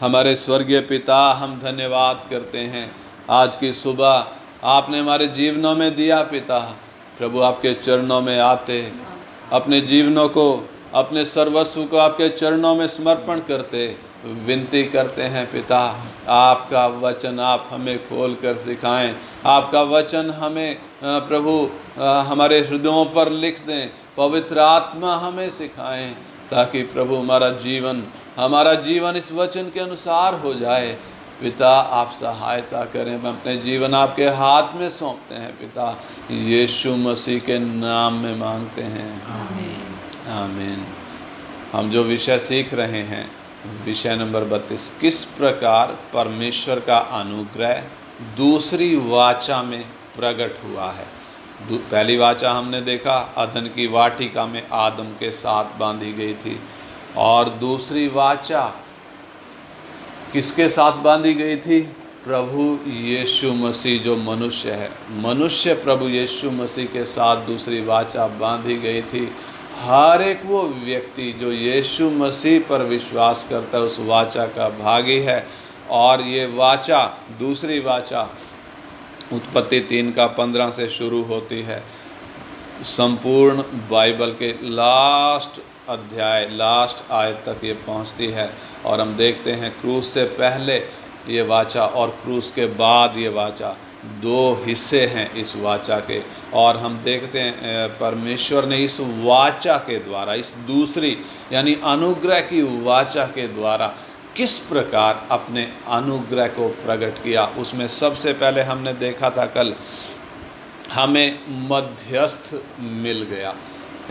हमारे स्वर्गीय पिता, हम धन्यवाद करते हैं आज की सुबह आपने हमारे जीवनों में दिया। पिता प्रभु, आपके चरणों में आते, अपने जीवनों को, अपने सर्वस्व को आपके चरणों में समर्पण करते विनती करते हैं पिता, आपका वचन आप हमें खोल कर सिखाएं। आपका वचन हमें प्रभु हमारे हृदयों पर लिख दें। पवित्र आत्मा हमें सिखाएं ताकि प्रभु हमारा जीवन इस वचन के अनुसार हो जाए। पिता आप सहायता करें। हम अपने जीवन आपके हाथ में सौंपते हैं पिता, यीशु मसीह के नाम में मांगते हैं, आमीन आमीन। हम जो विषय सीख रहे हैं, विषय नंबर 32, किस प्रकार परमेश्वर का अनुग्रह दूसरी वाचा में प्रकट हुआ है। पहली वाचा हमने देखा अदन की वाटिका में आदम के साथ बांधी गई थी, और दूसरी वाचा किसके साथ बांधी गई थी? प्रभु यीशु मसीह जो मनुष्य है, मनुष्य प्रभु यीशु मसीह के साथ दूसरी वाचा बांधी गई थी। हर एक वो व्यक्ति जो यीशु मसीह पर विश्वास करता है उस वाचा का भागी है। और ये वाचा, दूसरी वाचा उत्पत्ति 3:15 से शुरू होती है, संपूर्ण बाइबल के लास्ट अध्याय, लास्ट आयत तक ये पहुंचती है। और हम देखते हैं क्रूस से पहले ये वाचा और क्रूस के बाद ये वाचा, दो हिस्से हैं इस वाचा के। और हम देखते हैं परमेश्वर ने इस वाचा के द्वारा, इस दूसरी यानी अनुग्रह की वाचा के द्वारा किस प्रकार अपने अनुग्रह को प्रकट किया। उसमें सबसे पहले हमने देखा था कल, हमें मध्यस्थ मिल गया,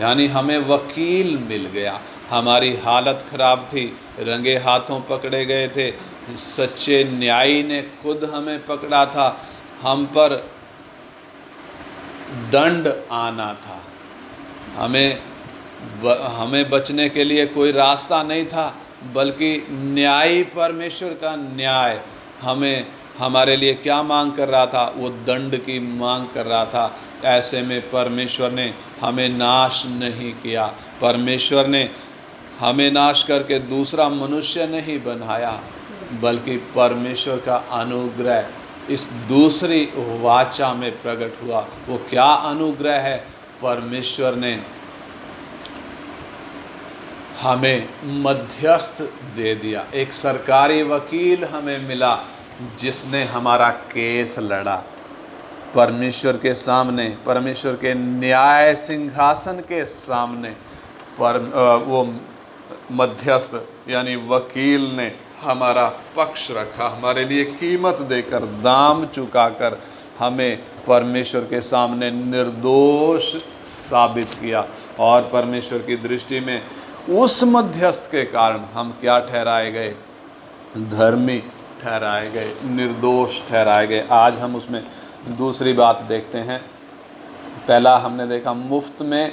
यानी हमें वकील मिल गया। हमारी हालत खराब थी, रंगे हाथों पकड़े गए थे, सच्चे न्यायी ने खुद हमें पकड़ा था, हम पर दंड आना था, हमें बचने के लिए कोई रास्ता नहीं था, बल्कि न्यायी परमेश्वर का न्याय हमारे लिए क्या मांग कर रहा था? वो दंड की मांग कर रहा था। ऐसे में परमेश्वर ने हमें नाश नहीं किया, परमेश्वर ने हमें नाश करके दूसरा मनुष्य नहीं बनाया, बल्कि परमेश्वर का अनुग्रह इस दूसरी वाचा में प्रकट हुआ। वो क्या अनुग्रह है? परमेश्वर ने हमें मध्यस्थ दे दिया, एक सरकारी वकील हमें मिला जिसने हमारा केस लड़ा परमेश्वर के सामने, परमेश्वर के न्याय सिंहासन के सामने। वो मध्यस्थ यानी वकील ने हमारा पक्ष रखा, हमारे लिए कीमत देकर, दाम चुकाकर हमें परमेश्वर के सामने निर्दोष साबित किया। और परमेश्वर की दृष्टि में उस मध्यस्थ के कारण हम क्या ठहराए गए? धर्मी ठहराए गए, निर्दोष ठहराए गए। आज हम उसमें दूसरी बात देखते हैं। पहला हमने देखा मुफ्त में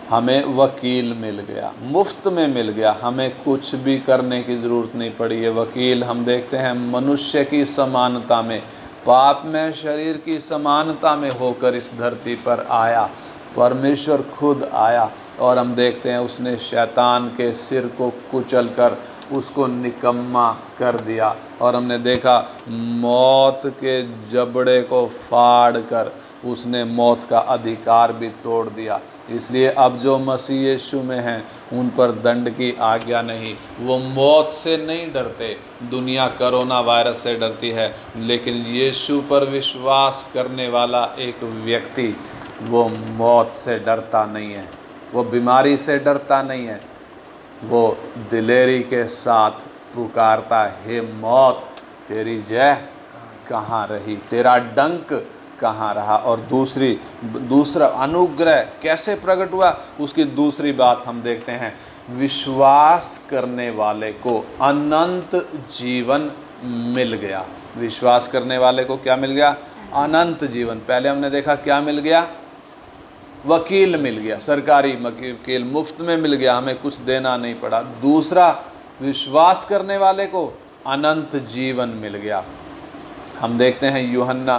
हमें वकील मिल गया, मुफ्त में मिल गया, हमें कुछ भी करने की ज़रूरत नहीं पड़ी। ये वकील हम देखते हैं मनुष्य की समानता में, पाप में शरीर की समानता में होकर इस धरती पर आया, परमेश्वर खुद आया। और हम देखते हैं उसने शैतान के सिर को कुचल कर उसको निकम्मा कर दिया। और हमने देखा मौत के जबड़े को फाड़ कर उसने मौत का अधिकार भी तोड़ दिया। इसलिए अब जो मसीह यीशु में हैं उन पर दंड की आज्ञा नहीं, वो मौत से नहीं डरते। दुनिया कोरोना वायरस से डरती है, लेकिन यीशु पर विश्वास करने वाला एक व्यक्ति वो मौत से डरता नहीं है, वो बीमारी से डरता नहीं है, वो दिलेरी के साथ पुकारता, हे मौत तेरी जय कहाँ रही, तेरा डंक कहाँ रहा। और दूसरा अनुग्रह कैसे प्रकट हुआ, उसकी दूसरी बात हम देखते हैं, विश्वास करने वाले को अनंत जीवन मिल गया। विश्वास करने वाले को क्या मिल गया? अनंत जीवन। पहले हमने देखा क्या मिल गया? वकील मिल गया, सरकारी वकील मुफ्त में मिल गया, हमें कुछ देना नहीं पड़ा। दूसरा, विश्वास करने वाले को अनंत जीवन मिल गया। हम देखते हैं यूहन्ना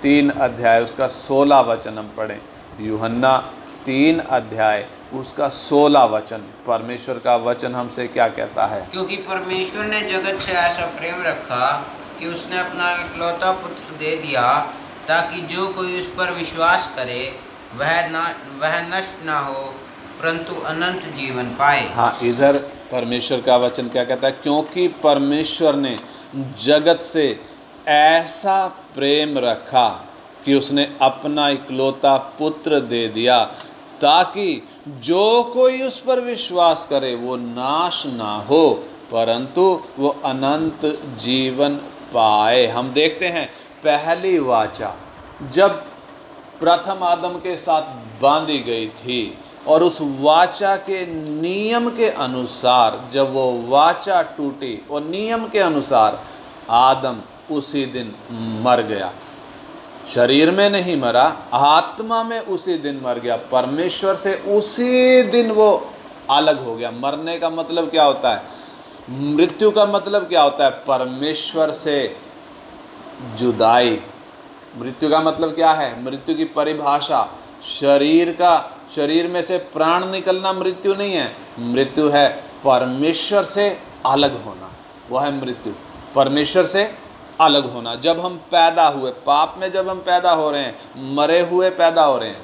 3 अध्याय उसका 16 वचन हम पढ़ें। यूहन्ना 3 अध्याय उसका 16 वचन, परमेश्वर का वचन हमसे क्या कहता है? क्योंकि परमेश्वर ने जगत से ऐसा प्रेम रखा कि उसने अपना इकलौता पुत्र दे दिया, ताकि जो कोई उस पर विश्वास करे वह नष्ट ना हो, परंतु अनंत जीवन पाए। हाँ, इधर परमेश्वर का वचन क्या कहता है? क्योंकि परमेश्वर ने जगत से ऐसा प्रेम रखा कि उसने अपना इकलौता पुत्र दे दिया, ताकि जो कोई उस पर विश्वास करे वो नाश ना हो, परंतु वो अनंत जीवन पाए। हम देखते हैं पहली वाचा जब प्रथम आदम के साथ बांधी गई थी, और उस वाचा के नियम के अनुसार जब वो वाचा टूटी और नियम के अनुसार आदम उसी दिन मर गया। शरीर में नहीं मरा, आत्मा में उसी दिन मर गया। परमेश्वर से उसी दिन वो अलग हो गया। मरने का मतलब क्या होता है? मृत्यु का मतलब क्या होता है? परमेश्वर से जुदाई। मृत्यु का मतलब क्या है? मृत्यु की परिभाषा शरीर में से प्राण निकलना मृत्यु नहीं है। मृत्यु है परमेश्वर से अलग होना, वह है मृत्यु। परमेश्वर से अलग होना। जब हम पैदा हुए, पाप में जब हम पैदा हो रहे हैं, मरे हुए पैदा हो रहे हैं,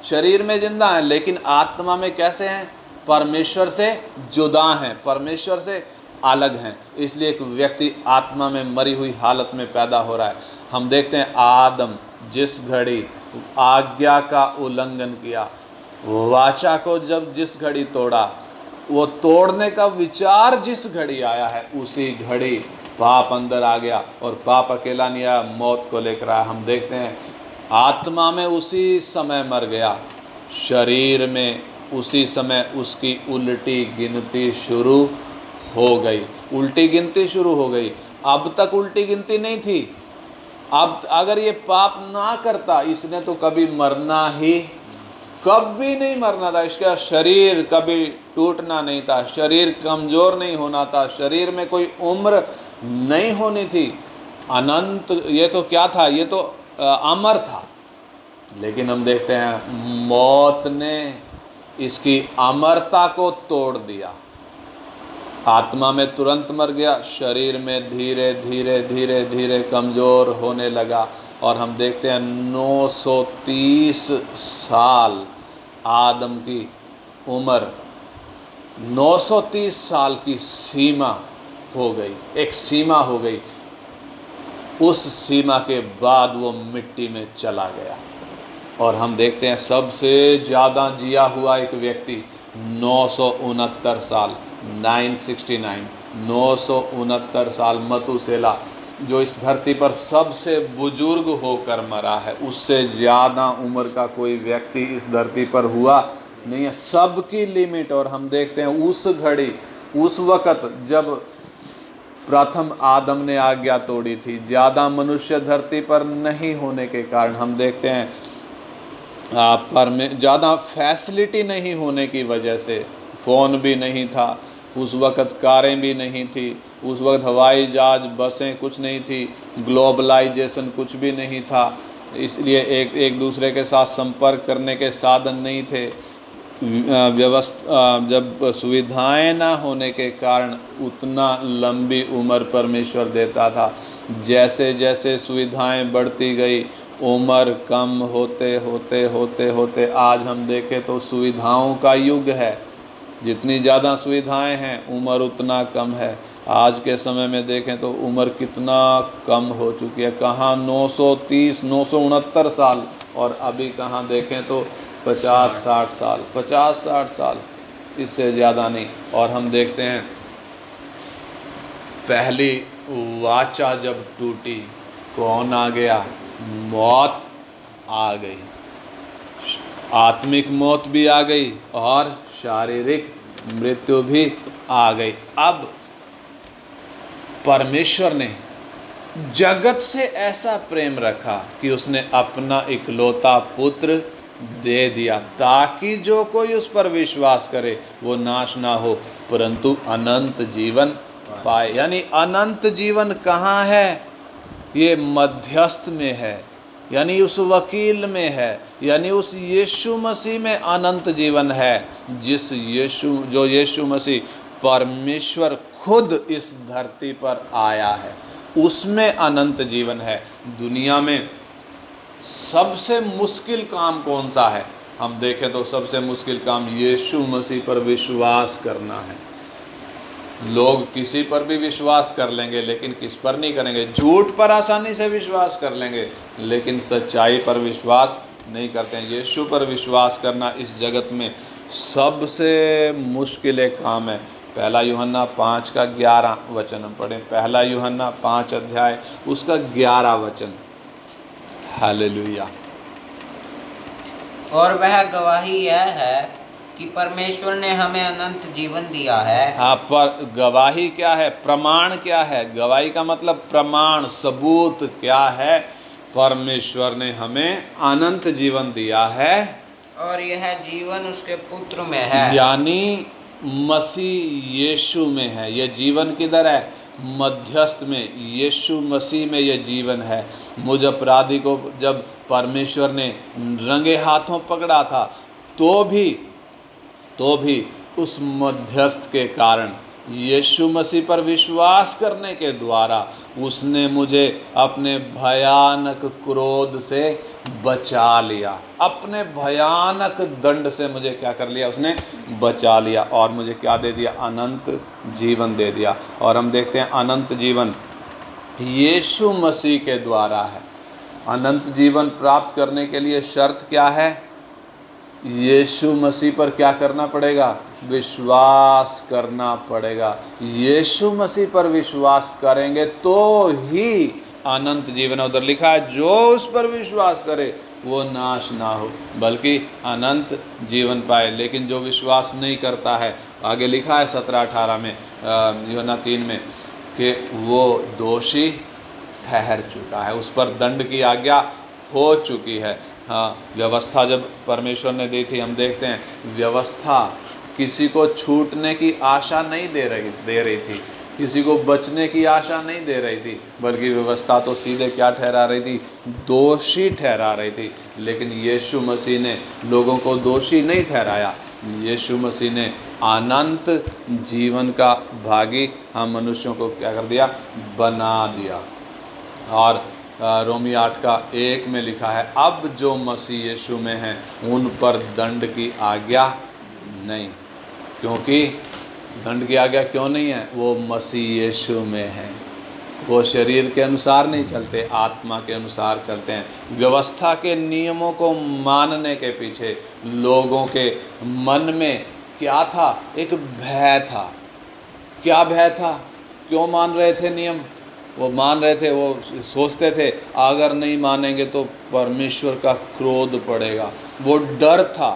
शरीर में जिंदा हैं लेकिन आत्मा में कैसे हैं? परमेश्वर से जुदा हैं, परमेश्वर से अलग हैं। इसलिए एक व्यक्ति आत्मा में मरी हुई हालत में पैदा हो रहा है। हम देखते हैं आदम जिस घड़ी आज्ञा का उल्लंघन किया, वाचा को जब जिस घड़ी तोड़ा, वो तोड़ने का विचार जिस घड़ी आया है, उसी घड़ी पाप अंदर आ गया। और पाप अकेला नहीं आया, मौत को लेकर आया। हम देखते हैं आत्मा में उसी समय मर गया, शरीर में उसी समय उसकी उल्टी गिनती शुरू हो गई। उल्टी गिनती शुरू हो गई। अब तक उल्टी गिनती नहीं थी। अब अगर ये पाप ना करता, इसने तो कभी मरना ही कभी नहीं मरना था। इसका शरीर कभी टूटना नहीं था, शरीर कमजोर नहीं होना था, शरीर में कोई उम्र नहीं होनी थी। अनंत, ये तो क्या था? ये तो अमर था। लेकिन हम देखते हैं मौत ने इसकी अमरता को तोड़ दिया। आत्मा में तुरंत मर गया, शरीर में धीरे धीरे धीरे धीरे कमज़ोर होने लगा। और हम देखते हैं 930 साल आदम की उम्र, 930 साल की सीमा हो गई, एक सीमा हो गई। उस सीमा के बाद वो मिट्टी में चला गया। और हम देखते हैं सबसे ज़्यादा जिया हुआ एक व्यक्ति 969 साल, 969, 969 साल मतुसेला, जो इस धरती पर सबसे बुजुर्ग होकर मरा है। उससे ज़्यादा उम्र का कोई व्यक्ति इस धरती पर हुआ नहीं है, सबकी लिमिट। और हम देखते हैं उस घड़ी, उस वक़्त जब प्रथम आदम ने आज्ञा तोड़ी थी, ज़्यादा मनुष्य धरती पर नहीं होने के कारण, हम देखते हैं पर में ज़्यादा फैसिलिटी नहीं होने की वजह से, फ़ोन भी नहीं था उस वक़्त, कारें भी नहीं थी उस वक़्त, हवाई जहाज, बसें कुछ नहीं थी, ग्लोबलाइजेशन कुछ भी नहीं था। इसलिए एक दूसरे के साथ संपर्क करने के साधन नहीं थे। व्यवस्था, जब सुविधाएं ना होने के कारण उतना लंबी उम्र परमेश्वर देता था। जैसे जैसे सुविधाएं बढ़ती गई, उम्र कम होते होते होते होते आज हम देखें तो सुविधाओं का युग है। जितनी ज़्यादा सुविधाएं हैं उम्र उतना कम है। आज के समय में देखें तो उम्र कितना कम हो चुकी है। कहाँ 930, 969 साल, और अभी कहाँ देखें तो 50-60 साल, 50-60 साल, इससे ज़्यादा नहीं। और हम देखते हैं पहली वाचा जब टूटी, कौन आ गया? मौत आ गई। आत्मिक मौत भी आ गई और शारीरिक मृत्यु भी आ गई। अब परमेश्वर ने जगत से ऐसा प्रेम रखा कि उसने अपना इकलौता पुत्र दे दिया, ताकि जो कोई उस पर विश्वास करे वो नाश ना हो परंतु अनंत जीवन पाए। यानी अनंत जीवन कहाँ है? ये मध्यस्थ में है। यानी उस वकील में है, यानी उस यीशु मसीह में अनंत जीवन है। जो यीशु मसीह परमेश्वर खुद इस धरती पर आया है, उसमें अनंत जीवन है। दुनिया में सबसे मुश्किल काम कौन सा है? हम देखें तो सबसे मुश्किल काम यीशु मसीह पर विश्वास करना है। लोग किसी पर भी विश्वास कर लेंगे, लेकिन किस पर नहीं करेंगे। झूठ पर आसानी से विश्वास कर लेंगे, लेकिन सच्चाई पर विश्वास नहीं करते हैं। यीशु पर विश्वास करना इस जगत में सबसे मुश्किल एक काम है। 1 यूहन्ना 5 का 11 वचन हम पढ़ें। 1 यूहन्ना 5 अध्याय उसका 11 वचन। हालेलुया। और वह गवाही यह है कि परमेश्वर ने हमें अनंत जीवन दिया है। हाँ, पर गवाही क्या है? प्रमाण क्या है? गवाही का मतलब प्रमाण, सबूत क्या है? परमेश्वर ने हमें अनंत जीवन दिया है और यह जीवन उसके पुत्र में है, यानी मसीह यीशु में है। यह जीवन किधर है? मध्यस्थ में, यीशु मसीह में यह जीवन है। मुझ अपराधी को जब परमेश्वर ने रंगे हाथों पकड़ा था, तो भी उस मध्यस्थ के कारण, यीशु मसीह पर विश्वास करने के द्वारा उसने मुझे अपने भयानक क्रोध से बचा लिया। अपने भयानक दंड से मुझे क्या कर लिया? उसने बचा लिया और मुझे क्या दे दिया? अनंत जीवन दे दिया। और हम देखते हैं अनंत जीवन यीशु मसीह के द्वारा है। अनंत जीवन प्राप्त करने के लिए शर्त क्या है? यीशु मसीह पर क्या करना पड़ेगा? विश्वास करना पड़ेगा। यीशु मसीह पर विश्वास करेंगे तो ही अनंत जीवन। उधर लिखा है, जो उस पर विश्वास करे वो नाश ना हो बल्कि अनंत जीवन पाए। लेकिन जो विश्वास नहीं करता है, आगे लिखा है 17-18 में, यूहन्ना 3 में, कि वो दोषी ठहर चुका है, उस पर दंड की आज्ञा हो चुकी है। हाँ, व्यवस्था जब परमेश्वर ने दी थी, हम देखते हैं व्यवस्था किसी को छूटने की आशा नहीं दे रही थी, किसी को बचने की आशा नहीं दे रही थी, बल्कि व्यवस्था तो सीधे क्या ठहरा रही थी? दोषी ठहरा रही थी। लेकिन यीशु मसीह ने लोगों को दोषी नहीं ठहराया। यीशु मसीह ने अनंत जीवन का भागी हम मनुष्यों को क्या कर दिया? बना दिया। और रोमी 8:1 में लिखा है, अब जो मसीह यीशु में हैं उन पर दंड की आज्ञा नहीं। क्योंकि दंड की आज्ञा क्यों नहीं है? वो मसीह यीशु में है। वो शरीर के अनुसार नहीं चलते, आत्मा के अनुसार चलते हैं। व्यवस्था के नियमों को मानने के पीछे लोगों के मन में क्या था? एक भय था। क्या भय था? क्यों मान रहे थे नियम? वो मान रहे थे, वो सोचते थे अगर नहीं मानेंगे तो परमेश्वर का क्रोध पड़ेगा। वो डर था।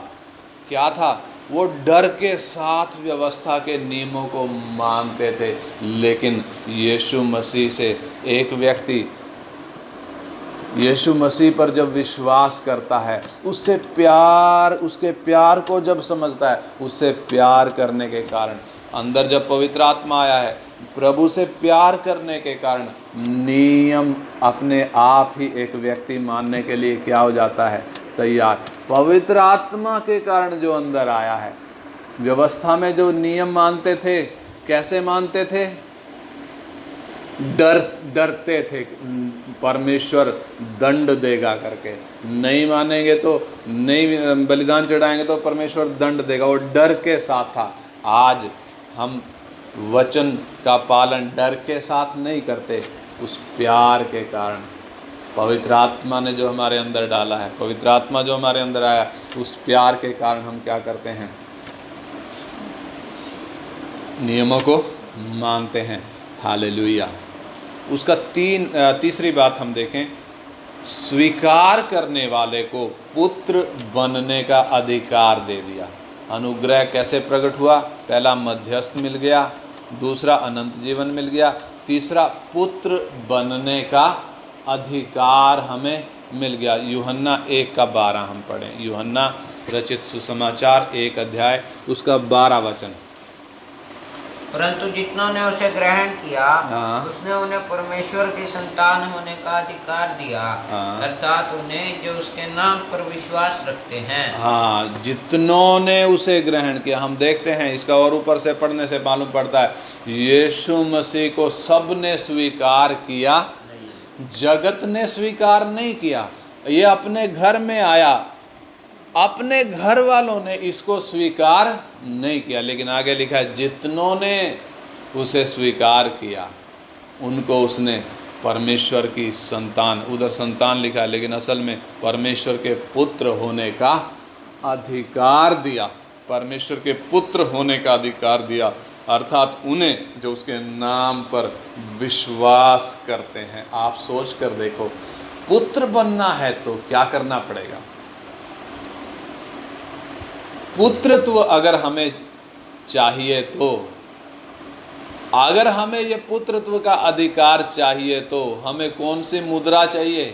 क्या था? वो डर के साथ व्यवस्था के नियमों को मानते थे। लेकिन यीशु मसीह से एक व्यक्ति यीशु मसीह पर जब विश्वास करता है, उसके प्यार को जब समझता है, उससे प्यार करने के कारण अंदर जब पवित्र आत्मा आया है, प्रभु से प्यार करने के कारण नियम अपने आप ही एक व्यक्ति मानने के लिए क्या हो जाता है? तैयार। पवित्र आत्मा के कारण जो अंदर आया है। व्यवस्था में जो नियम मानते थे, कैसे मानते थे? डरते थे परमेश्वर दंड देगा करके। नहीं मानेंगे तो, नहीं बलिदान चढ़ाएंगे तो परमेश्वर दंड देगा। वो डर के साथ था। आज हम वचन का पालन डर के साथ नहीं करते, उस प्यार के कारण। पवित्र आत्मा ने जो हमारे अंदर डाला है, पवित्र आत्मा जो हमारे अंदर आया, उस प्यार के कारण हम क्या करते हैं? नियमों को मानते हैं। हालेलुया। उसका तीसरी बात हम देखें, स्वीकार करने वाले को पुत्र बनने का अधिकार दे दिया। अनुग्रह कैसे प्रकट हुआ? पहला मध्यस्थ मिल गया, दूसरा अनंत जीवन मिल गया, तीसरा पुत्र बनने का अधिकार हमें मिल गया। यूहन्ना 1:12 हम पढ़ें। यूहन्ना रचित सुसमाचार 1 अध्याय उसका 12 वचन। परंतु जितनों ने उसे ग्रहण किया हाँ। उसने उन्हें परमेश्वर की संतान होने का अधिकार दिया, हाँ। अर्थात उन्हें जो उसके नाम पर विश्वास रखते हैं। हाँ, जितनों ने उसे ग्रहण किया। हम देखते हैं इसका और ऊपर से पढ़ने से मालूम पड़ता है यीशु मसीह को सब ने स्वीकार किया, जगत ने स्वीकार नहीं किया। ये अपने घर में आया, अपने घर वालों ने इसको स्वीकार नहीं किया, लेकिन आगे लिखा है जितनों ने उसे स्वीकार किया उनको उसने परमेश्वर की संतान, उधर संतान लिखा है लेकिन असल में परमेश्वर के पुत्र होने का अधिकार दिया। परमेश्वर के पुत्र होने का अधिकार दिया, अर्थात उन्हें जो उसके नाम पर विश्वास करते हैं। आप सोच कर देखो, पुत्र बनना है तो क्या करना पड़ेगा? पुत्रत्व अगर हमें चाहिए तो, अगर हमें ये पुत्रत्व का अधिकार चाहिए तो हमें कौन सी मुद्रा चाहिए,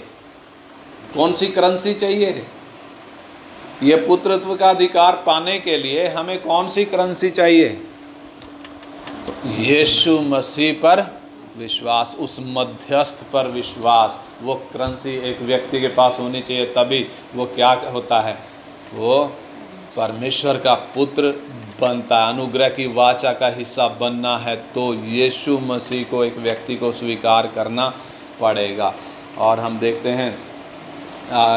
कौन सी करेंसी चाहिए? ये पुत्रत्व का अधिकार पाने के लिए हमें कौन सी करेंसी चाहिए? तो यीशु मसीह पर विश्वास, उस मध्यस्थ पर विश्वास। वो करेंसी एक व्यक्ति के पास होनी चाहिए, तभी वो क्या होता है, वो परमेश्वर का पुत्र बनता है। अनुग्रह की वाचा का हिस्सा बनना है तो यीशु मसीह को एक व्यक्ति को स्वीकार करना पड़ेगा। और हम देखते हैं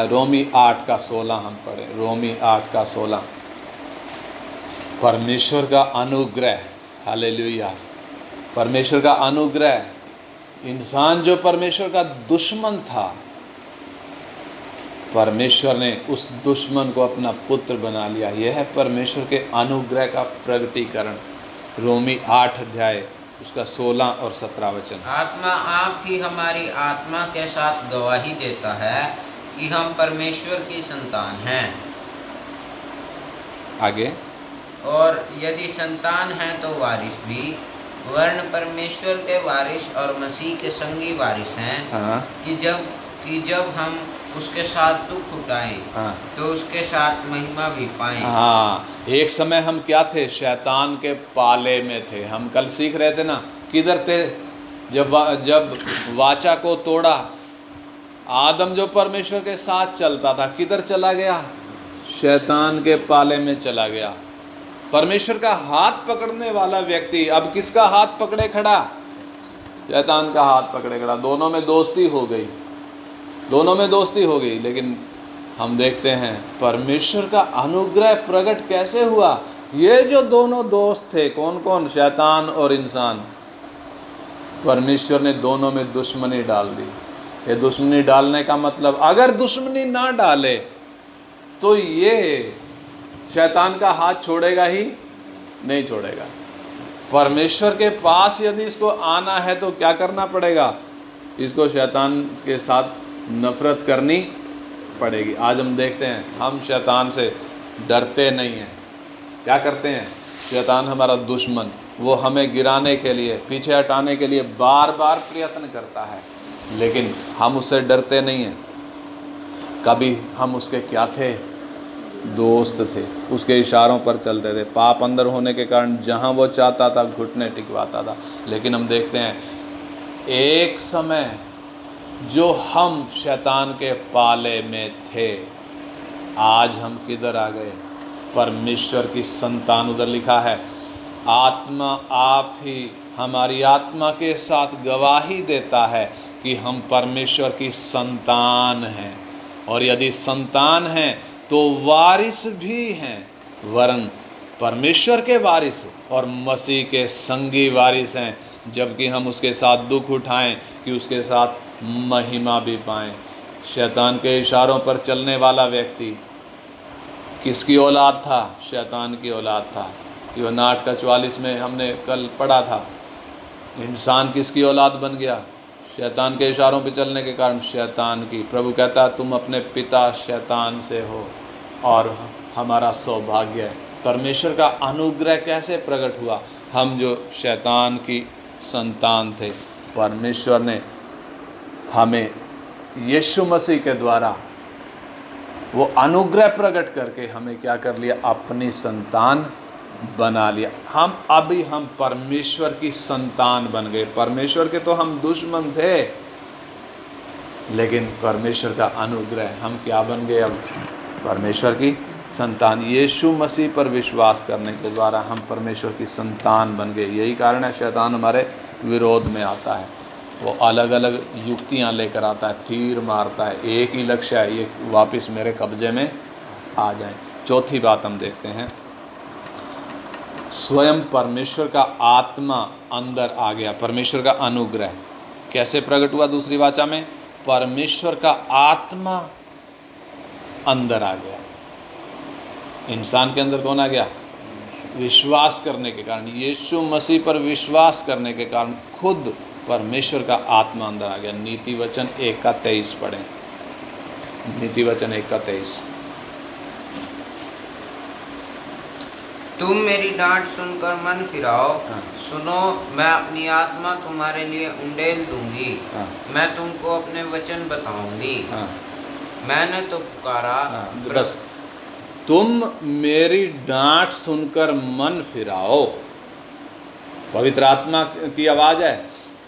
रोमी 8:16 हम पढ़े, रोमी 8:16। परमेश्वर का अनुग्रह, हालेलुया, परमेश्वर का अनुग्रह। इंसान जो परमेश्वर का दुश्मन था, परमेश्वर ने उस दुश्मन को अपना पुत्र बना लिया। यह है परमेश्वर के अनुग्रह का प्रगटीकरण। रोमी 8 अध्याय उसका 16 और 17 वचन। आत्मा आप ही हमारी आत्मा के साथ गवाही देता है कि हम परमेश्वर की संतान हैं। आगे, और यदि संतान हैं तो वारिस भी, वर्ण परमेश्वर के वारिस और मसीह के संगी वारिस हैं। हाँ, कि जब हम उसके साथ दुख उठाएं, हाँ, तो उसके साथ महिमा भी पाएं। हाँ। एक समय हम क्या थे? शैतान के पाले में थे। हम कल सीख रहे थे ना, किधर थे जब वाचा को तोड़ा? आदम जो परमेश्वर के साथ चलता था, किधर चला गया? शैतान के पाले में चला गया। परमेश्वर का हाथ पकड़ने वाला व्यक्ति अब किसका हाथ पकड़े खड़ा? शैतान का हाथ पकड़े खड़ा। दोनों में दोस्ती हो गई, दोनों में दोस्ती हो गई। लेकिन हम देखते हैं परमेश्वर का अनुग्रह प्रकट कैसे हुआ? ये जो दोनों दोस्त थे, कौन कौन? शैतान और इंसान। परमेश्वर ने दोनों में दुश्मनी डाल दी। ये दुश्मनी डालने का मतलब, अगर दुश्मनी ना डाले तो ये शैतान का हाथ छोड़ेगा ही नहीं, छोड़ेगा। परमेश्वर के पास यदि इसको आना है तो क्या करना पड़ेगा? इसको शैतान के साथ नफरत करनी पड़ेगी। आज हम देखते हैं हम शैतान से डरते नहीं हैं। क्या करते हैं? शैतान हमारा दुश्मन, वो हमें गिराने के लिए, पीछे हटाने के लिए बार बार प्रयत्न करता है, लेकिन हम उससे डरते नहीं हैं। कभी हम उसके क्या थे? दोस्त थे। उसके इशारों पर चलते थे। पाप अंदर होने के कारण जहाँ वो चाहता था घुटने टिकवाता था। लेकिन हम देखते हैं एक समय जो हम शैतान के पाले में थे, आज हम किधर आ गए? परमेश्वर की संतान। उधर लिखा है आत्मा आप ही हमारी आत्मा के साथ गवाही देता है कि हम परमेश्वर की संतान हैं, और यदि संतान हैं तो वारिस भी हैं, वरन परमेश्वर के वारिस और मसीह के संगी वारिस हैं, जबकि हम उसके साथ दुख उठाएं कि उसके साथ महिमा भी पाएं। शैतान के इशारों पर चलने वाला व्यक्ति किसकी औलाद था? शैतान की औलाद था। यूहन्ना 8:44 में हमने कल पढ़ा था, इंसान किसकी औलाद बन गया? शैतान के इशारों पर चलने के कारण शैतान की। प्रभु कहता है तुम अपने पिता शैतान से हो और हमारा सौभाग्य है। परमेश्वर का अनुग्रह कैसे प्रकट हुआ? हम जो शैतान की संतान थे, परमेश्वर ने हमें यीशु मसीह के द्वारा वो अनुग्रह प्रकट करके हमें क्या कर लिया? अपनी संतान बना लिया। हम परमेश्वर की संतान बन गए। परमेश्वर के तो हम दुश्मन थे, लेकिन परमेश्वर का अनुग्रह हम क्या बन गए? अब परमेश्वर की संतान। यीशु मसीह पर विश्वास करने के द्वारा हम परमेश्वर की संतान बन गए। यही कारण है शैतान हमारे विरोध में आता है। वो अलग अलग युक्तियां लेकर आता है, तीर मारता है, एक ही लक्ष्य है, ये वापस मेरे कब्जे में आ जाए। चौथी बात हम देखते हैं, स्वयं परमेश्वर का आत्मा अंदर आ गया। परमेश्वर का अनुग्रह कैसे प्रकट हुआ? दूसरी वाचा में परमेश्वर का आत्मा अंदर आ गया। इंसान के अंदर कौन आ गया? विश्वास करने के कारण, यीशु मसीह पर विश्वास करने के कारण खुद परमेश्वर का आत्मा अंदर आ गया। नीति वचन 1:23 पढ़ें। नीति वचन 1:23। तुम मेरी डांट सुनकर मन फिराओ। सुनो, मैं अपनी आत्मा तुम्हारे लिए उंडेल दूंगी। मैं तुमको अपने वचन बताऊंगी। मैंने तो पुकारा। बस, तुम मेरी डांट सुनकर मन फिराओ। पवित्र आत्मा की आवाज है,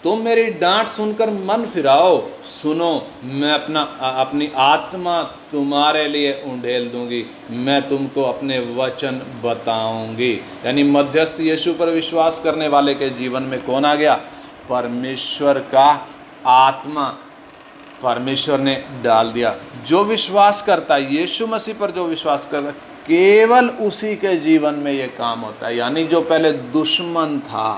तुम मेरी डांट सुनकर मन फिराओ। सुनो, मैं अपनी आत्मा तुम्हारे लिए उंडेल दूंगी। मैं तुमको अपने वचन बताऊंगी। यानी मध्यस्थ यीशु पर विश्वास करने वाले के जीवन में कौन आ गया? परमेश्वर का आत्मा परमेश्वर ने डाल दिया। जो विश्वास करता है, यीशु मसीह पर जो विश्वास करता है, केवल उसी के जीवन में ये काम होता है। यानी जो पहले दुश्मन था,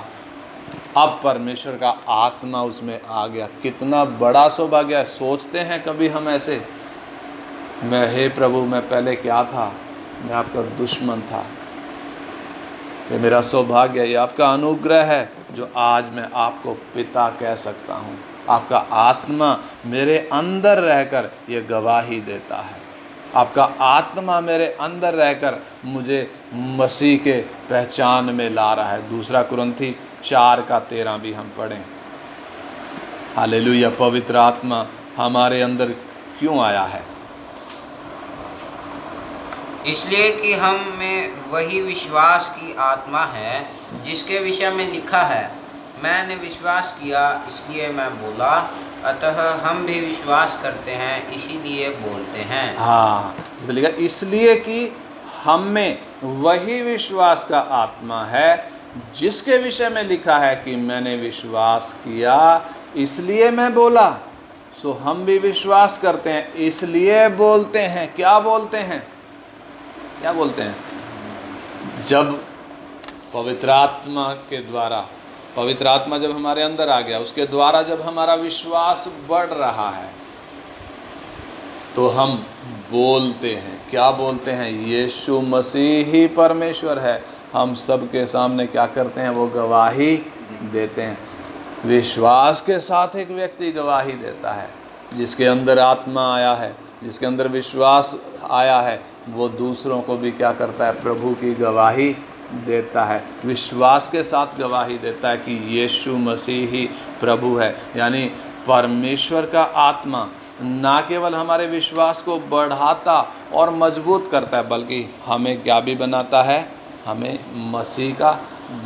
अब परमेश्वर का आत्मा उसमें आ गया। कितना बड़ा सौभाग्य है। सोचते हैं कभी हम ऐसे, हे प्रभु, मैं पहले क्या था? मैं आपका दुश्मन था। ये मेरा सौभाग्य है, ये आपका अनुग्रह है जो आज मैं आपको पिता कह सकता हूँ। आपका आत्मा मेरे अंदर रहकर ये गवाही देता है। आपका आत्मा मेरे अंदर रहकर मुझे मसीह के पहचान में ला रहा है। दूसरा कुरिन्थी 4:13 भी हम पढ़ें। हालेलुया। पवित्र आत्मा हमारे अंदर क्यों आया है? इसलिए कि हम में वही विश्वास की आत्मा है जिसके विषय में लिखा है, मैंने विश्वास किया इसलिए मैं बोला। अतः हम भी विश्वास करते हैं इसीलिए बोलते हैं। हाँ, इसलिए कि हम में वही विश्वास का आत्मा है जिसके विषय में लिखा है कि मैंने विश्वास किया इसलिए मैं बोला। सो हम भी विश्वास करते हैं इसलिए बोलते हैं। क्या बोलते हैं? क्या बोलते हैं? जब पवित्र आत्मा के द्वारा, पवित्र आत्मा जब हमारे अंदर आ गया, उसके द्वारा जब हमारा विश्वास बढ़ रहा है, तो हम बोलते हैं। क्या बोलते हैं? यीशु मसीह ही परमेश्वर है। हम सबके सामने क्या करते हैं? वो गवाही देते हैं। विश्वास के साथ एक व्यक्ति गवाही देता है। जिसके अंदर आत्मा आया है, जिसके अंदर विश्वास आया है, वो दूसरों को भी क्या करता है? प्रभु की गवाही देता है। विश्वास के साथ गवाही देता है कि यीशु मसीह ही प्रभु है। यानी परमेश्वर का आत्मा ना केवल हमारे विश्वास को बढ़ाता और मजबूत करता है, बल्कि हमें क्या भी बनाता है? हमें मसीह का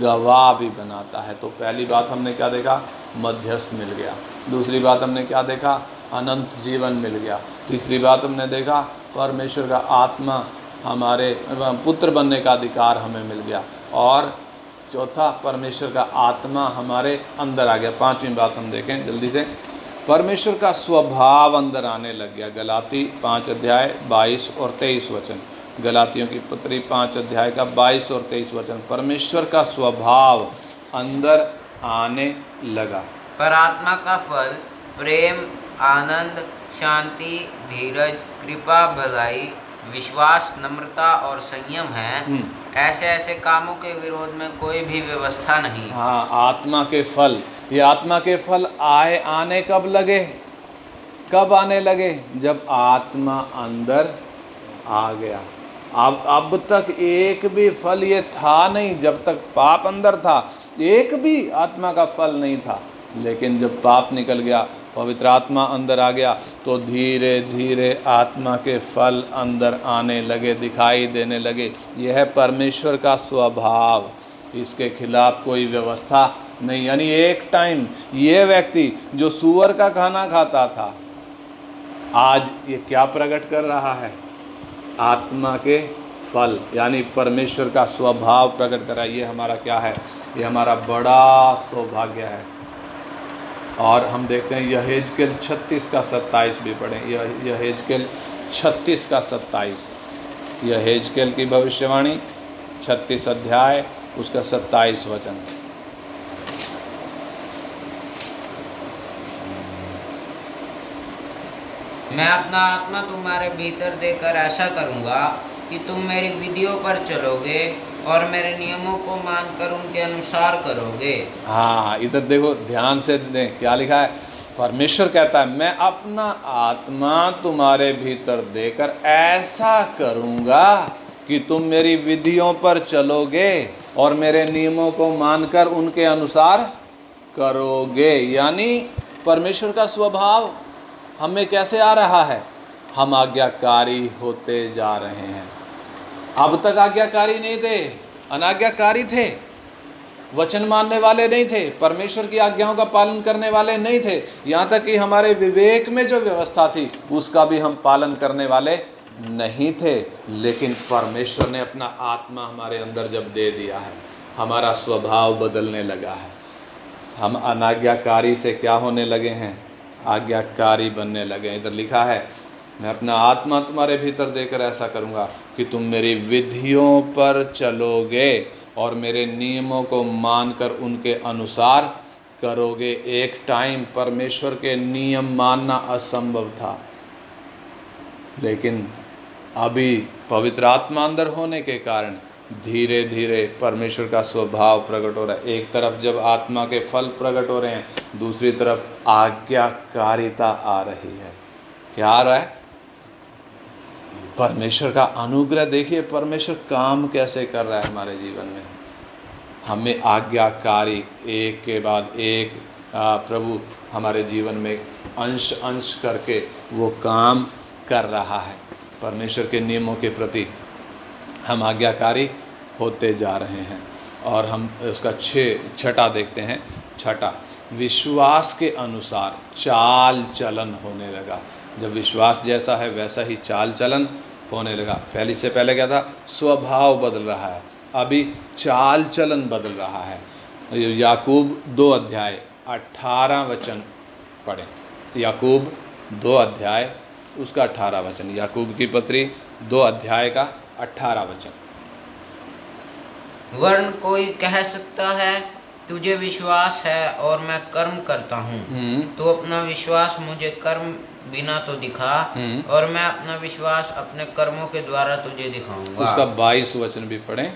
गवाह भी बनाता है। तो पहली बात हमने क्या देखा? मध्यस्थ मिल गया। दूसरी बात हमने क्या देखा? अनंत जीवन मिल गया। तीसरी बात हमने देखा परमेश्वर का आत्मा, हमारे पुत्र बनने का अधिकार हमें मिल गया। और चौथा, परमेश्वर का आत्मा हमारे अंदर आ गया। पांचवी बात हम देखें जल्दी से, परमेश्वर का स्वभाव अंदर आने लग गया। गलाती 5:22 और 23 वचन। गलातियों की पत्री 5 का 22 और 23 वचन। परमेश्वर का स्वभाव अंदर आने लगा। पर आत्मा का फल प्रेम, आनंद, शांति, धीरज, कृपा, भलाई, विश्वास, नम्रता और संयम है। ऐसे ऐसे कामों के विरोध में कोई भी व्यवस्था नहीं। हाँ, आत्मा के फल। ये आत्मा के फल आने कब लगे? कब आने लगे? जब आत्मा अंदर आ गया। अब तक एक भी फल ये था नहीं। जब तक पाप अंदर था, एक भी आत्मा का फल नहीं था। लेकिन जब पाप निकल गया, पवित्र आत्मा अंदर आ गया तो धीरे धीरे आत्मा के फल अंदर आने लगे, दिखाई देने लगे। यह है परमेश्वर का स्वभाव, इसके खिलाफ कोई व्यवस्था नहीं। यानी एक टाइम ये व्यक्ति जो सूअर का खाना खाता था, आज ये क्या प्रकट कर रहा है? आत्मा के फल, यानी परमेश्वर का स्वभाव प्रकट कर रहा है। ये हमारा क्या है? ये हमारा बड़ा सौभाग्य है। और हम देखते हैं यहेजकेल 36 का 27 भी पढ़ें। यहेजकेल 36 का 27, यहेजकेल की भविष्यवाणी 36 अध्याय उसका 27 वचन। मैं अपना आत्मा तुम्हारे भीतर देकर ऐसा करूँगा कि तुम मेरी विधियों पर चलोगे और मेरे नियमों को मानकर उनके अनुसार करोगे। हाँ, इधर देखो, ध्यान से दें क्या लिखा है। परमेश्वर कहता है मैं अपना आत्मा तुम्हारे भीतर देकर ऐसा करूँगा कि तुम मेरी विधियों पर चलोगे और मेरे नियमों को मानकर उनके अनुसार करोगे। यानी परमेश्वर का स्वभाव हमें कैसे आ रहा है? हम आज्ञाकारी होते जा रहे हैं। अब तक आज्ञाकारी नहीं थे, अनाज्ञाकारी थे, वचन मानने वाले नहीं थे, परमेश्वर की आज्ञाओं का पालन करने वाले नहीं थे। यहाँ तक कि हमारे विवेक में जो व्यवस्था थी उसका भी हम पालन करने वाले नहीं थे। लेकिन परमेश्वर ने अपना आत्मा हमारे अंदर जब दे दिया है, हमारा स्वभाव बदलने लगा है। हम अनाज्ञाकारी से क्या होने लगे हैं? आज्ञाकारी बनने लगे। इधर लिखा है मैं अपना आत्मा तुम्हारे भीतर देकर ऐसा करूँगा कि तुम मेरी विधियों पर चलोगे और मेरे नियमों को मानकर उनके अनुसार करोगे। एक टाइम परमेश्वर के नियम मानना असंभव था, लेकिन अभी पवित्र आत्मा अंदर होने के कारण धीरे धीरे परमेश्वर का स्वभाव प्रकट हो रहा है। एक तरफ जब आत्मा के फल प्रकट हो रहे हैं, दूसरी तरफ आज्ञाकारिता आ रही है। क्या आ रहा है? परमेश्वर का अनुग्रह। देखिए परमेश्वर काम कैसे कर रहा है हमारे जीवन में। हमें आज्ञाकारी एक के बाद एक प्रभु हमारे जीवन में अंश अंश करके वो काम कर रहा है। परमेश्वर के नियमों के प्रति हम आज्ञाकारी होते जा रहे हैं। और हम उसका छठा देखते हैं। छठा, विश्वास के अनुसार चाल चलन होने लगा। जब विश्वास जैसा है वैसा ही चाल चलन होने लगा। पहले से पहले क्या था? स्वभाव बदल रहा है, अभी चाल चलन बदल रहा है। याकूब 2 अध्याय 18 वचन पढ़ें। याकूब 2 अध्याय उसका 18 वचन। याकूब की पत्री 2 अध्याय का 18 वचन। वरन कोई कह सकता है तुझे विश्वास है और मैं कर्म करता हूँ, तो अपना विश्वास मुझे कर्म बिना तो दिखा, और मैं अपना विश्वास अपने कर्मों के द्वारा तुझे दिखाऊंगा। उसका 22 वचन भी पढ़ें।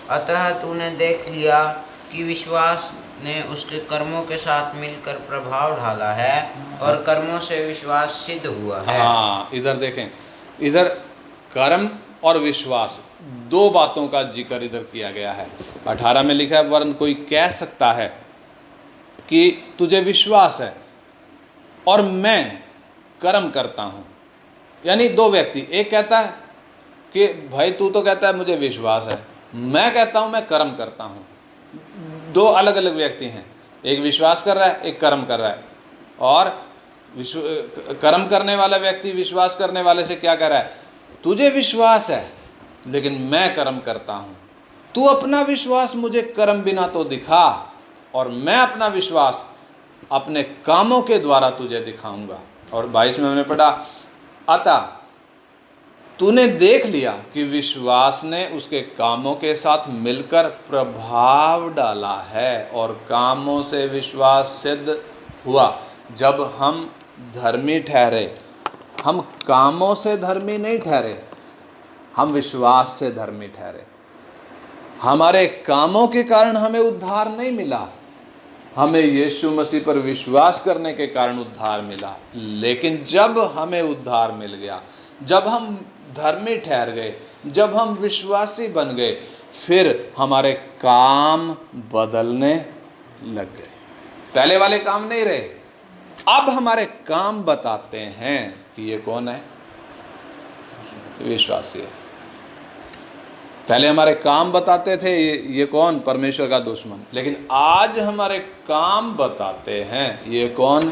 अतः तूने देख लिया कि विश्वास ने उसके कर्मों के साथ मिलकर प्रभाव डाला है और कर्मों से विश्वास सिद्ध हुआ है। हाँ, इधर देखें, इधर कर्म और विश्वास 2 बातों का जिक्र इधर किया गया है। 18 में लिखा है वरन कोई कह सकता है कि तुझे विश्वास है और मैं कर्म करता हूँ। यानी 2 व्यक्ति, एक कहता है कि भाई तू तो कहता है मुझे विश्वास है, मैं कहता हूँ मैं कर्म करता हूँ। 2 अलग अलग व्यक्ति हैं, एक विश्वास कर रहा है, एक कर्म कर रहा है। और कर्म करने वाला व्यक्ति विश्वास करने वाले से क्या कह रहा है? तुझे विश्वास है लेकिन मैं कर्म करता हूँ, तू अपना विश्वास मुझे कर्म बिना तो दिखा और मैं अपना विश्वास अपने कामों के द्वारा तुझे दिखाऊंगा। और 22 में हमने पढ़ा अतः तूने देख लिया कि विश्वास ने उसके कामों के साथ मिलकर प्रभाव डाला है और कामों से विश्वास सिद्ध हुआ। जब हम धर्मी ठहरे, हम कामों से धर्मी नहीं ठहरे, हम विश्वास से धर्मी ठहरे। हमारे कामों के कारण हमें उद्धार नहीं मिला, हमें यीशु मसीह पर विश्वास करने के कारण उद्धार मिला। लेकिन जब हमें उद्धार मिल गया, जब हम धर्मी ठहर गए, जब हम विश्वासी बन गए, फिर हमारे काम बदलने लग गए। पहले वाले काम नहीं रहे, अब हमारे काम बताते हैं कि ये कौन है, विश्वासी है। पहले हमारे काम बताते थे ये कौन, परमेश्वर का दुश्मन, लेकिन आज हमारे काम बताते हैं ये कौन,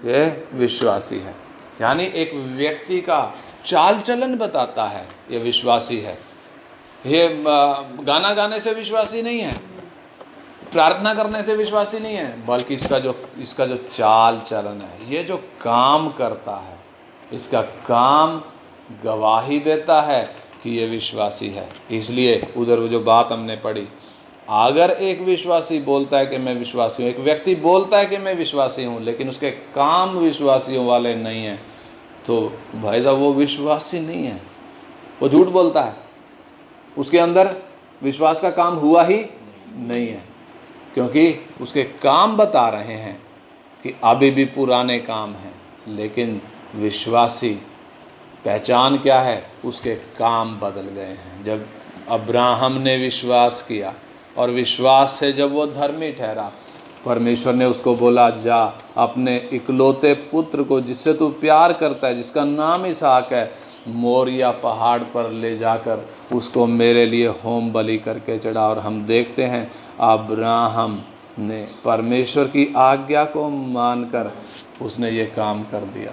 ये विश्वासी है। यानी एक व्यक्ति का चाल चलन बताता है ये विश्वासी है। ये गाना गाने से विश्वासी नहीं है, प्रार्थना करने से विश्वासी नहीं है, बल्कि इसका जो चाल चलन है, ये जो काम करता है, इसका काम गवाही देता है कि ये विश्वासी है। इसलिए उधर वो जो बात हमने पढ़ी, अगर एक विश्वासी बोलता है कि मैं विश्वासी हूँ, एक व्यक्ति बोलता है कि मैं विश्वासी हूँ, लेकिन उसके काम विश्वासियों वाले नहीं हैं, तो भाई साहब वो विश्वासी नहीं है, वो झूठ बोलता है, उसके अंदर विश्वास का काम हुआ ही नहीं है, क्योंकि उसके काम बता रहे हैं कि अभी भी पुराने काम हैं, लेकिन विश्वासी पहचान क्या है, उसके काम बदल गए हैं। जब अब्राहम ने विश्वास किया और विश्वास से जब वो धर्मी ठहरा, परमेश्वर ने उसको बोला, जा अपने इकलौते पुत्र को जिससे तू प्यार करता है, जिसका नाम इसहाक है, मोरिया पहाड़ पर ले जाकर उसको मेरे लिए होम बलि करके चढ़ा। और हम देखते हैं अब्राहम ने परमेश्वर की आज्ञा को मानकर उसने ये काम कर दिया।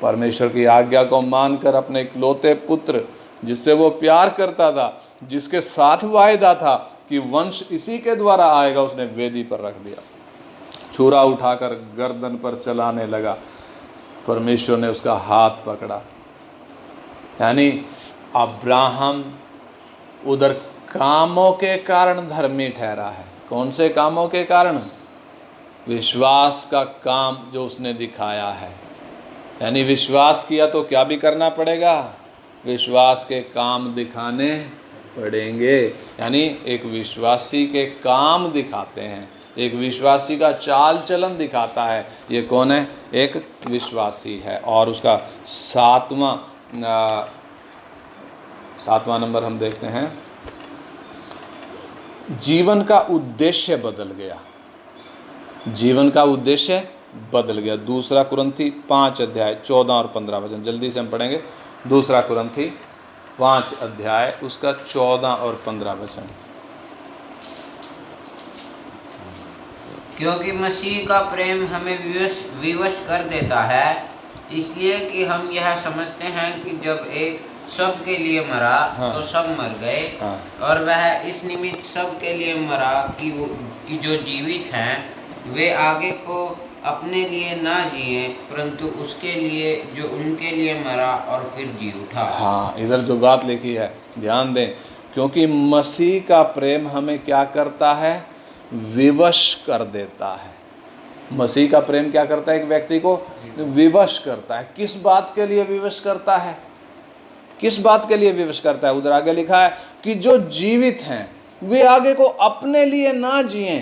परमेश्वर की आज्ञा को मानकर अपने इकलौते पुत्र जिससे वो प्यार करता था, जिसके साथ वायदा था कि वंश इसी के द्वारा आएगा, उसने वेदी पर रख दिया। छुरा उठाकर गर्दन पर चलाने लगा, परमेश्वर ने उसका हाथ पकड़ा। यानी अब्राहम उधर कामों के कारण धर्मी ठहरा है। कौन से कामों के कारण? विश्वास का काम जो उसने दिखाया है। यानी विश्वास किया तो क्या भी करना पड़ेगा, विश्वास के काम दिखाने पड़ेंगे। यानी एक विश्वासी के काम दिखाते हैं, एक विश्वासी का चाल चलन दिखाता है। ये कौन है? एक विश्वासी है। और उसका सातवां नंबर हम देखते हैं, जीवन का उद्देश्य बदल गया। जीवन का उद्देश्य बदल गया। दूसरा कुरिन्थी 5 अध्याय 14 और 15 वचन जल्दी से हम पढ़ेंगे। दूसरा कुरिन्थी 5 अध्याय उसका 14 और 15 वचन। क्योंकि मसीह का प्रेम हमें विवश कर देता है, इसलिए कि हम यह समझते हैं कि जब एक सब के लिए मरा, तो सब मर गए। और वह इस निमित्त सब के लिए मरा कि जो जीवित हैं वे आगे को अपने लिए ना जिए, परंतु उसके लिए जो उनके लिए मरा और फिर जी उठा। हाँ, इधर जो बात लिखी है ध्यान दें। क्योंकि मसीह का प्रेम हमें क्या करता है? विवश कर देता है। मसीह का प्रेम क्या करता है? एक व्यक्ति को विवश करता है। किस बात के लिए विवश करता है? किस बात के लिए विवश करता है? उधर आगे लिखा है कि जो जीवित हैं वे आगे को अपने लिए ना जिएं,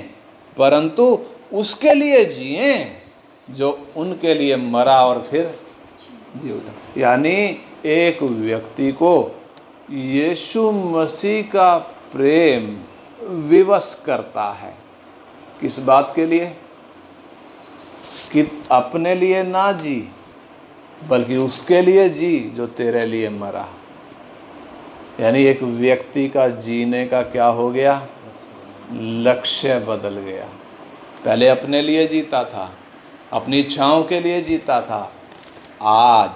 परंतु उसके लिए जिएं जो उनके लिए मरा और फिर जी उठा। यानी एक व्यक्ति को यीशु मसीह का प्रेम विवश करता है। किस बात के लिए? कि अपने लिए ना जी, बल्कि उसके लिए जी जो तेरे लिए मरा। यानी एक व्यक्ति का जीने का क्या हो गया? लक्ष्य बदल गया। पहले अपने लिए जीता था, अपनी इच्छाओं के लिए जीता था। आज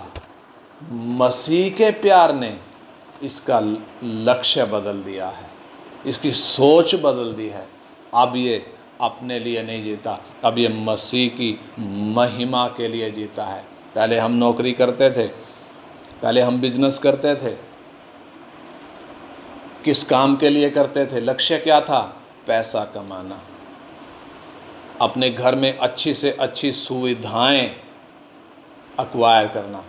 मसीह के प्यार ने इसका लक्ष्य बदल दिया है, इसकी सोच बदल दी है। अब ये अपने लिए नहीं जीता, अब ये मसीह की महिमा के लिए जीता है। पहले हम नौकरी करते थे, पहले हम बिजनेस करते थे। किस काम के लिए करते थे? लक्ष्य क्या था? पैसा कमाना, अपने घर में अच्छी से अच्छी सुविधाएं एक्वायर करना,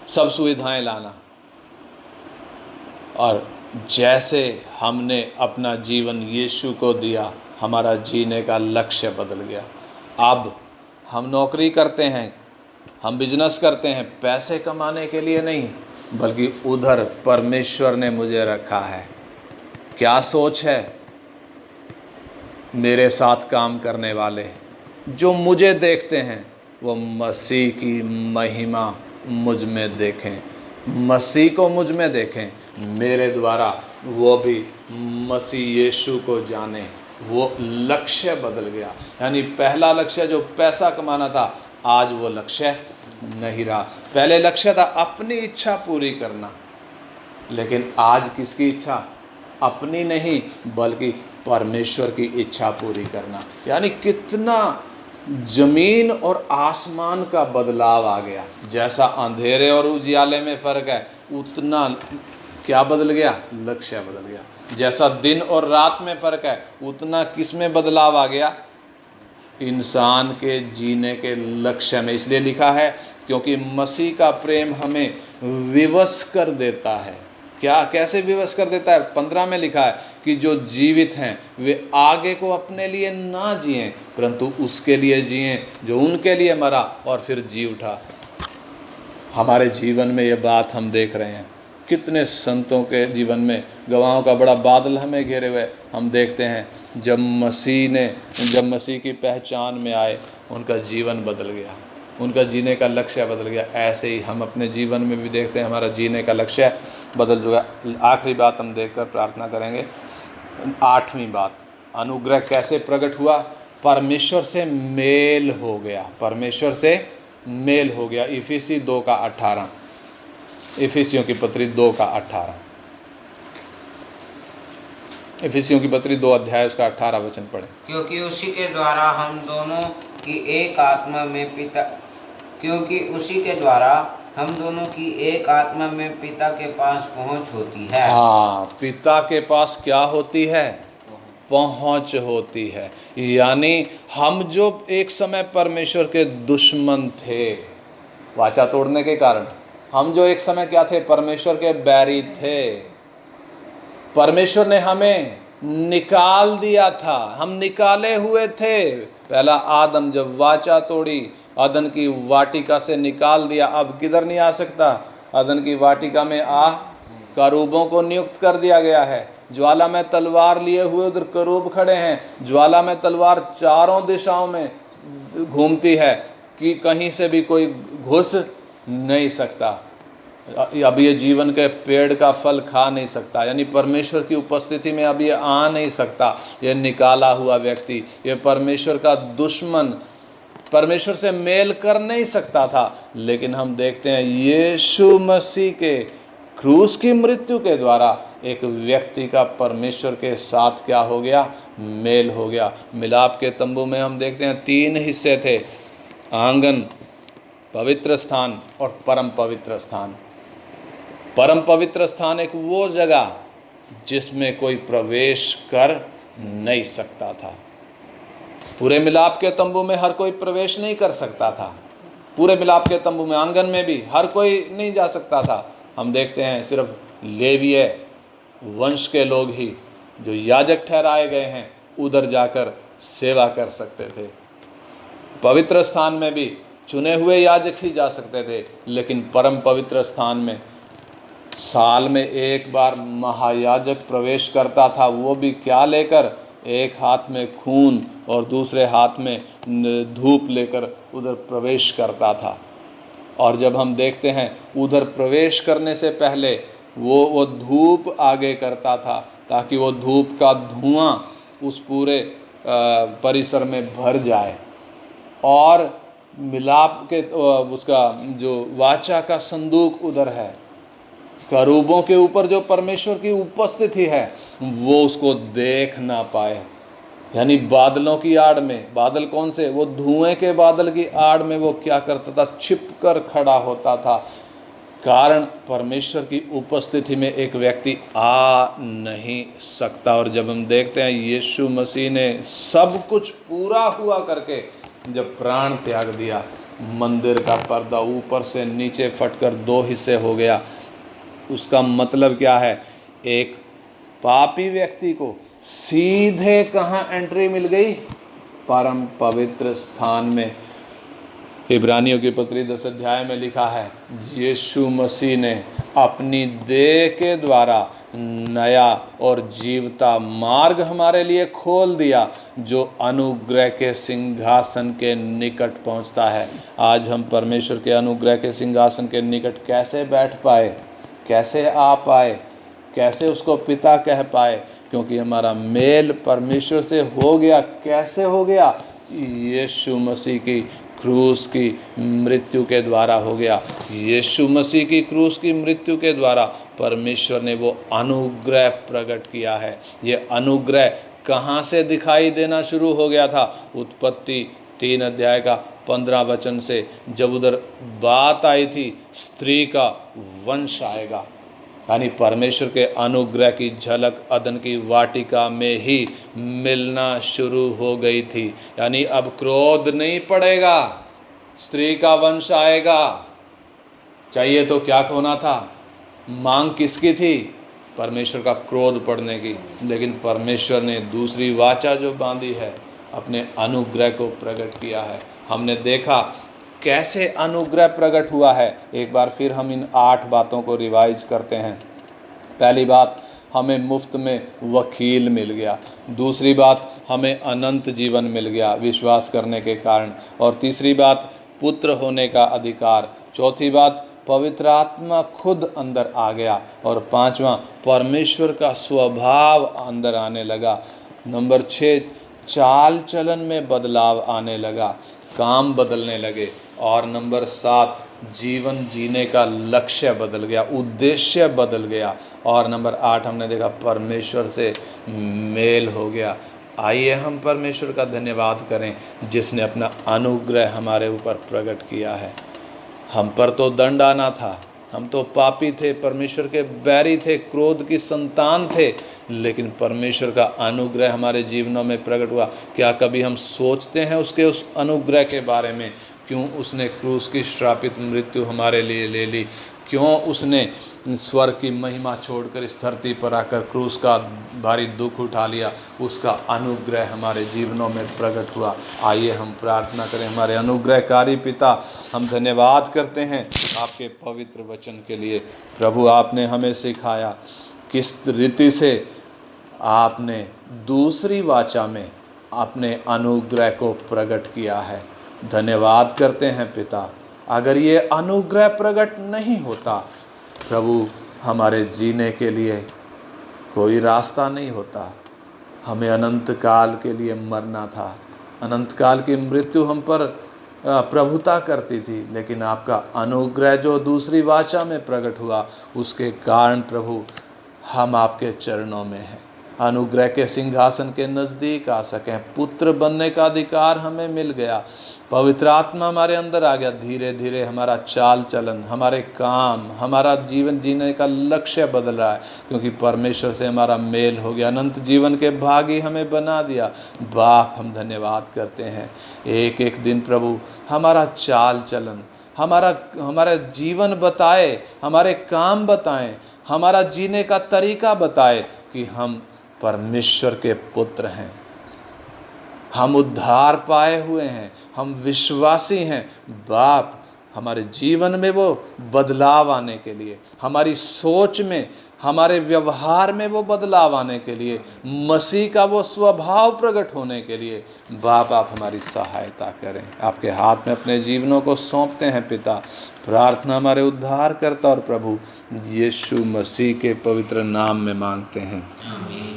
सब सुविधाएं लाना। और जैसे हमने अपना जीवन यीशु को दिया, हमारा जीने का लक्ष्य बदल गया। अब हम नौकरी करते हैं, हम बिजनेस करते हैं पैसे कमाने के लिए नहीं, बल्कि उधर परमेश्वर ने मुझे रखा है। क्या सोच है? मेरे साथ काम करने वाले जो मुझे देखते हैं वो मसीह की महिमा मुझ में देखें, मसीह को मुझ में देखें, मेरे द्वारा वो भी मसीह यीशु को जाने। वो लक्ष्य बदल गया। यानी पहला लक्ष्य जो पैसा कमाना था, आज वो लक्ष्य नहीं रहा। पहले लक्ष्य था अपनी इच्छा पूरी करना, लेकिन आज किसकी इच्छा? अपनी नहीं बल्कि परमेश्वर की इच्छा पूरी करना। यानी कितना जमीन और आसमान का बदलाव आ गया। जैसा अंधेरे और उजियाले में फर्क है, उतना क्या बदल गया? लक्ष्य बदल गया। जैसा दिन और रात में फर्क है, उतना किस में बदलाव आ गया? इंसान के जीने के लक्ष्य में। इसलिए लिखा है क्योंकि मसीह का प्रेम हमें विवश कर देता है। क्या, कैसे विवश कर देता है? 15 में लिखा है कि जो जीवित हैं वे आगे को अपने लिए ना जिएं, परंतु उसके लिए जिएं जो उनके लिए मरा और फिर जी उठा। हमारे जीवन में ये बात हम देख रहे हैं। कितने संतों के जीवन में गवाहों का बड़ा बादल हमें घेरे हुए। हम देखते हैं जब मसीह की पहचान में आए, उनका जीवन बदल गया, उनका जीने का लक्ष्य बदल गया। ऐसे ही हम अपने जीवन में भी देखते हैं, हमारा जीने का लक्ष्य बदल गया। आखिरी बात हम देखकर प्रार्थना करेंगे। 8वीं बात, अनुग्रह कैसे प्रकट हुआ? परमेश्वर से मेल हो गया। परमेश्वर से मेल हो गया। इफिसी 2:18, इफिसियों की पत्री 2:18, इफिसियों की पत्री 2 अध्याय उसका 18 वचन पढ़े। क्योंकि उसी के द्वारा हम दोनों की एक आत्मा में पिता के पास पहुंच होती है। हाँ, पिता के पास क्या होती है? पहुंच होती है। यानी हम जो एक समय परमेश्वर के दुश्मन थे, वाचा तोड़ने के कारण, हम जो एक समय क्या थे? परमेश्वर के बैरी थे। परमेश्वर ने हमें निकाल दिया था, हम निकाले हुए थे। पहला आदम जब वाचा तोड़ी, अदन की वाटिका से निकाल दिया, अब किधर नहीं आ सकता? अदन की वाटिका में करूबों को नियुक्त कर दिया गया है। ज्वाला में तलवार लिए हुए उधर करूब खड़े हैं। ज्वाला में तलवार चारों दिशाओं में घूमती है कि कहीं से भी कोई घुस नहीं सकता। अब ये जीवन के पेड़ का फल खा नहीं सकता, यानी परमेश्वर की उपस्थिति में अब ये आ नहीं सकता। ये निकाला हुआ व्यक्ति, ये परमेश्वर का दुश्मन, परमेश्वर से मेल कर नहीं सकता था। लेकिन हम देखते हैं यीशु मसीह के क्रूस की मृत्यु के द्वारा एक व्यक्ति का परमेश्वर के साथ क्या हो गया? मेल हो गया। मिलाप के तंबू में हम देखते हैं 3 हिस्से थे, आंगन, पवित्र स्थान और परम पवित्र स्थान। परम पवित्र स्थान एक वो जगह जिसमें कोई प्रवेश कर नहीं सकता था। पूरे मिलाप के तंबू में हर कोई प्रवेश नहीं कर सकता था। पूरे मिलाप के तंबू में, आंगन में भी हर कोई नहीं जा सकता था। हम देखते हैं सिर्फ लेवीय वंश के लोग ही, जो याजक ठहराए गए हैं, उधर जाकर सेवा कर सकते थे। पवित्र स्थान में भी चुने हुए याजक ही जा सकते थे, लेकिन परम पवित्र स्थान में साल में एक बार महायाजक प्रवेश करता था। वो भी क्या लेकर? एक हाथ में खून और दूसरे हाथ में धूप लेकर उधर प्रवेश करता था। और जब हम देखते हैं उधर प्रवेश करने से पहले वो धूप आगे करता था, ताकि वो धूप का धुआं उस पूरे परिसर में भर जाए। और मिलाप के उसका जो वाचा का संदूक उधर है, करूबों के ऊपर जो परमेश्वर की उपस्थिति है, वो उसको देख ना पाए। यानी बादलों की आड़ में, बादल कौन से? वो धुएं के बादल की आड़ में वो क्या करता था? छिपकर खड़ा होता था। कारण परमेश्वर की उपस्थिति में एक व्यक्ति आ नहीं सकता। और जब हम देखते हैं यीशु मसीह ने सब कुछ पूरा हुआ करके जब प्राण त्याग दिया, मंदिर का पर्दा ऊपर से नीचे फटकर 2 हिस्से हो गया। उसका मतलब क्या है? एक पापी व्यक्ति को सीधे कहाँ एंट्री मिल गई? परम पवित्र स्थान में। इब्रानियों की पत्री 10 अध्याय में लिखा है, यीशु मसीह ने अपनी देह के द्वारा नया और जीवता मार्ग हमारे लिए खोल दिया, जो अनुग्रह के सिंहासन के निकट पहुंचता है। आज हम परमेश्वर के अनुग्रह के सिंहासन के निकट कैसे बैठ पाए, कैसे आ पाए, कैसे उसको पिता कह पाए? क्योंकि हमारा मेल परमेश्वर से हो गया। कैसे हो गया? यीशु मसीह की क्रूस की मृत्यु के द्वारा हो गया। यीशु मसीह की क्रूस की मृत्यु के द्वारा परमेश्वर ने वो अनुग्रह प्रकट किया है। ये अनुग्रह कहाँ से दिखाई देना शुरू हो गया था? उत्पत्ति 3 अध्याय का 15 वचन से, जब उधर बात आई थी स्त्री का वंश आएगा, यानी परमेश्वर के अनुग्रह की झलक अदन की वाटिका में ही मिलना शुरू हो गई थी। यानी अब क्रोध नहीं पड़ेगा, स्त्री का वंश आएगा। चाहिए तो क्या होना था? मांग किसकी थी? परमेश्वर का क्रोध पड़ने की। लेकिन परमेश्वर ने दूसरी वाचा जो बांधी है, अपने अनुग्रह को प्रकट किया है। हमने देखा कैसे अनुग्रह प्रकट हुआ है। एक बार फिर हम इन 8 बातों को रिवाइज करते हैं। पहली बात, हमें मुफ्त में वकील मिल गया। दूसरी बात, हमें अनंत जीवन मिल गया विश्वास करने के कारण। और तीसरी बात, पुत्र होने का अधिकार। चौथी बात, पवित्र आत्मा खुद अंदर आ गया। और पांचवा, परमेश्वर का स्वभाव अंदर आने लगा। नंबर 6, चाल चलन में बदलाव आने लगा, काम बदलने लगे। और नंबर 7, जीवन जीने का लक्ष्य बदल गया, उद्देश्य बदल गया। और नंबर 8 हमने देखा परमेश्वर से मेल हो गया। आइए हम परमेश्वर का धन्यवाद करें जिसने अपना अनुग्रह हमारे ऊपर प्रकट किया है। हम पर तो दंड आना था, हम तो पापी थे, परमेश्वर के बैरी थे, क्रोध की संतान थे, लेकिन परमेश्वर का अनुग्रह हमारे जीवनों में प्रकट हुआ। क्या कभी हम सोचते हैं उसके उस अनुग्रह के बारे में? क्यों उसने क्रूस की श्रापित मृत्यु हमारे लिए ले ली? क्यों उसने स्वर्ग की महिमा छोड़कर इस धरती पर आकर क्रूस का भारी दुख उठा लिया? उसका अनुग्रह हमारे जीवनों में प्रकट हुआ। आइए हम प्रार्थना करें। हमारे अनुग्रहकारी पिता, हम धन्यवाद करते हैं आपके पवित्र वचन के लिए। प्रभु, आपने हमें सिखाया किस रीति से आपने दूसरी वाचा में अपने अनुग्रह को प्रकट किया है। धन्यवाद करते हैं पिता। अगर ये अनुग्रह प्रकट नहीं होता प्रभु, हमारे जीने के लिए कोई रास्ता नहीं होता। हमें अनंत काल के लिए मरना था, अनंत काल की मृत्यु हम पर प्रभुता करती थी। लेकिन आपका अनुग्रह जो दूसरी वाचा में प्रकट हुआ, उसके कारण प्रभु हम आपके चरणों में हैं, अनुग्रह के सिंहासन के नज़दीक आ सकें। पुत्र बनने का अधिकार हमें मिल गया, पवित्र आत्मा हमारे अंदर आ गया। धीरे धीरे हमारा चाल चलन, हमारे काम, हमारा जीवन जीने का लक्ष्य बदल रहा है, क्योंकि परमेश्वर से हमारा मेल हो गया। अनंत जीवन के भागी हमें बना दिया। बाप, हम धन्यवाद करते हैं। एक एक दिन प्रभु हमारा चाल चलन, हमारा जीवन बताए, हमारे काम बताएं, हमारा जीने का तरीका बताए कि हम परमेश्वर के पुत्र हैं, हम उद्धार पाए हुए हैं, हम विश्वासी हैं। बाप, हमारे जीवन में वो बदलाव आने के लिए, हमारी सोच में, हमारे व्यवहार में वो बदलाव आने के लिए, मसीह का वो स्वभाव प्रकट होने के लिए बाप आप हमारी सहायता करें। आपके हाथ में अपने जीवनों को सौंपते हैं पिता। प्रार्थना हमारे उद्धारकर्ता और प्रभु यीशु मसीह के पवित्र नाम में मांगते हैं, आमीन।